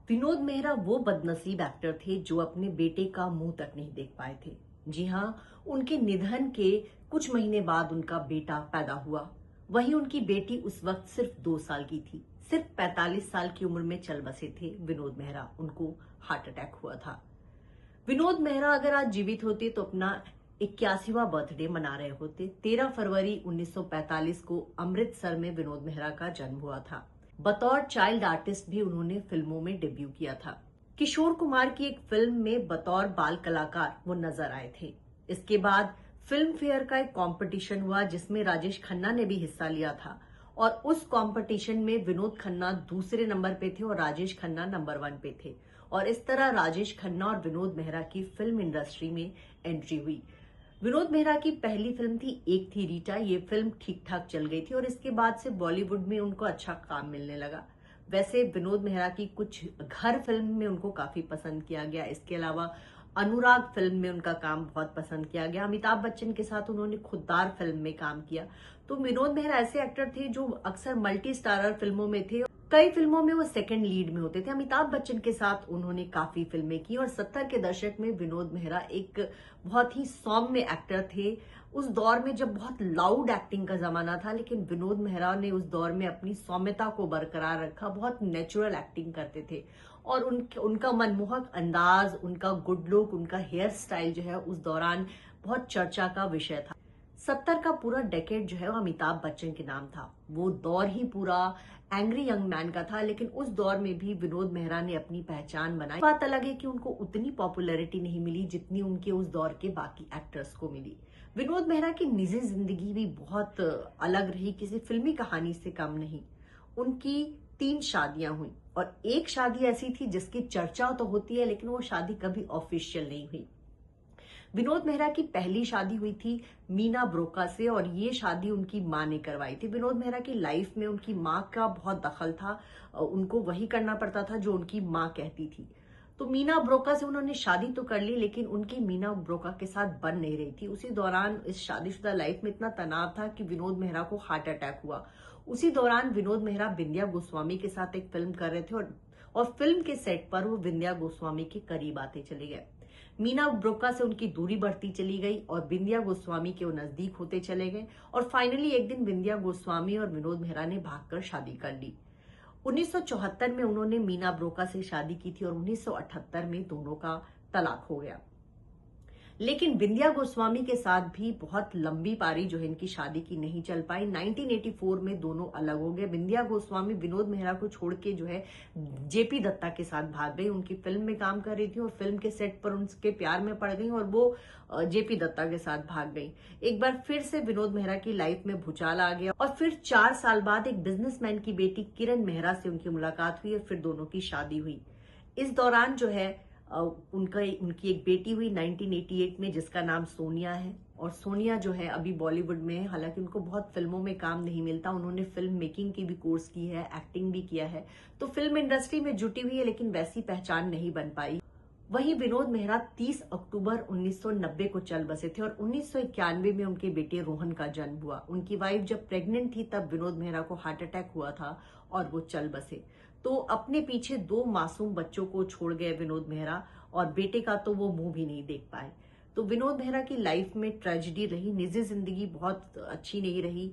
विनोद मेहरा वो बदनसीब एक्टर थे जो अपने बेटे का मुंह तक नहीं देख पाए थे। जी हाँ, उनके निधन के कुछ महीने बाद उनका बेटा पैदा हुआ। वहीं उनकी बेटी उस वक्त सिर्फ 2 साल की थी। सिर्फ 45 साल की उम्र में चल बसे थे विनोद मेहरा। उनको हार्ट अटैक हुआ था। विनोद मेहरा अगर आज जीवित होते तो अपना 81वां बर्थडे मना रहे होते। 13 फरवरी 1945 को अमृतसर में विनोद मेहरा का जन्म हुआ था। बतौर चाइल्ड आर्टिस्ट भी उन्होंने फिल्मों में डेब्यू किया था। किशोर कुमार की एक फिल्म में बतौर बाल कलाकार वो नजर आए थे। इसके बाद फिल्म फेयर का एक कंपटीशन हुआ जिसमें राजेश खन्ना ने भी हिस्सा लिया था, और उस कंपटीशन में विनोद खन्ना दूसरे नंबर पे थे और राजेश खन्ना नंबर 1 पे थे। और इस तरह राजेश खन्ना और विनोद मेहरा की फिल्म इंडस्ट्री में एंट्री हुई। विनोद मेहरा की पहली फिल्म थी एक थी रीटा। ये फिल्म ठीक ठाक चल गई थी और इसके बाद से बॉलीवुड में उनको अच्छा काम मिलने लगा। वैसे विनोद मेहरा की कुछ घर फिल्म में उनको काफी पसंद किया गया। इसके अलावा अनुराग फिल्म में उनका काम बहुत पसंद किया गया। अमिताभ बच्चन के साथ उन्होंने खुददार फिल्म में काम किया। तो विनोद मेहरा ऐसे एक्टर थे जो अक्सर मल्टी स्टारर फिल्मों में थे। कई फिल्मों में वो सेकंड लीड में होते थे। अमिताभ बच्चन के साथ उन्होंने काफी फिल्में की और 70 के दशक में विनोद मेहरा एक बहुत ही सौम्य एक्टर थे। उस दौर में जब बहुत लाउड एक्टिंग का जमाना था, लेकिन विनोद मेहरा ने उस दौर में अपनी सौम्यता को बरकरार रखा। बहुत नेचुरल एक्टिंग करते थे और उनका मनमोहक अंदाज, उनका गुड लुक, उनका हेयर स्टाइल जो है उस दौरान बहुत चर्चा का विषय था। 70 का पूरा डेकेड जो है वो अमिताभ बच्चन के नाम था। वो दौर ही पूरा एंग्री यंग मैन का था, लेकिन उस दौर में भी विनोद मेहरा ने अपनी पहचान बनाई। बात अलग है कि उनको उतनी पॉपुलैरिटी नहीं मिली जितनी उनके उस दौर के बाकी एक्टर्स को मिली। विनोद मेहरा की निजी जिंदगी भी बहुत अलग रही, किसी फिल्मी कहानी से कम नहीं। उनकी 3 शादियां हुई और एक शादी ऐसी थी जिसकी चर्चा तो होती है, लेकिन वो शादी कभी ऑफिशियल नहीं हुई। विनोद मेहरा की पहली शादी हुई थी मीना ब्रोका से और ये शादी उनकी मां ने करवाई थी। विनोद मेहरा की लाइफ में उनकी मां का बहुत दखल था। उनको वही करना पड़ता था जो उनकी मां कहती थी। तो मीना ब्रोका से उन्होंने शादी तो कर ली, लेकिन उनकी मीना ब्रोका के साथ बन नहीं रही थी। उसी दौरान इस शादीशुदा लाइफ में इतना तनाव था कि विनोद मेहरा को हार्ट अटैक हुआ। उसी दौरान विनोद मेहरा विंध्या गोस्वामी के साथ एक फिल्म कर रहे थे और फिल्म के सेट पर वो विंध्या गोस्वामी के करीब आते चले गए। मीना ब्रोका से उनकी दूरी बढ़ती चली गई और विंध्या गोस्वामी के वो नजदीक होते चले गए और फाइनली एक दिन विंध्या गोस्वामी और विनोद मेहरा ने भागकर शादी कर ली। 1974 में उन्होंने मीना ब्रोका से शादी की थी और 1978 में दोनों का तलाक हो गया। लेकिन विंध्या गोस्वामी के साथ भी बहुत लंबी पारी जो है इनकी शादी की नहीं चल पाई। 1984 में दोनों अलग हो गए। विंध्या गोस्वामी विनोद मेहरा को छोड़ के जो है जेपी दत्ता के साथ भाग गई। उनकी फिल्म में काम कर रही थी और फिल्म के सेट पर उनके प्यार में पड़ गई और वो जेपी दत्ता के साथ भाग गई। एक बार फिर से विनोद मेहरा की लाइफ में भूचाल आ गया और फिर 4 साल बाद एक बिजनेसमैन की बेटी किरण मेहरा से उनकी मुलाकात हुई और फिर दोनों की शादी हुई। इस दौरान जो है उनकी एक बेटी हुई 1988 में जिसका नाम सोनिया है। और सोनिया जो है अभी बॉलीवुड में है, हालांकि उनको बहुत फिल्मों में काम नहीं मिलता। उन्होंने फिल्म मेकिंग की भी कोर्स की है, एक्टिंग भी किया है, तो फिल्म इंडस्ट्री में जुटी हुई है, लेकिन वैसी पहचान नहीं बन पाई। वहीं विनोद मेहरा 30 अक्टूबर 1990 को चल बसे थे और 1991 में उनके बेटे रोहन का जन्म हुआ। उनकी वाइफ जब प्रेग्नेंट थी तब विनोद मेहरा को हार्ट अटैक हुआ था और वो चल बसे। तो अपने पीछे 2 मासूम बच्चों को छोड़ गए विनोद मेहरा और बेटे का तो वो मुंह भी नहीं देख पाए। तो विनोद मेहरा की लाइफ में ट्रेजेडी रही, निजी जिंदगी बहुत अच्छी नहीं रही।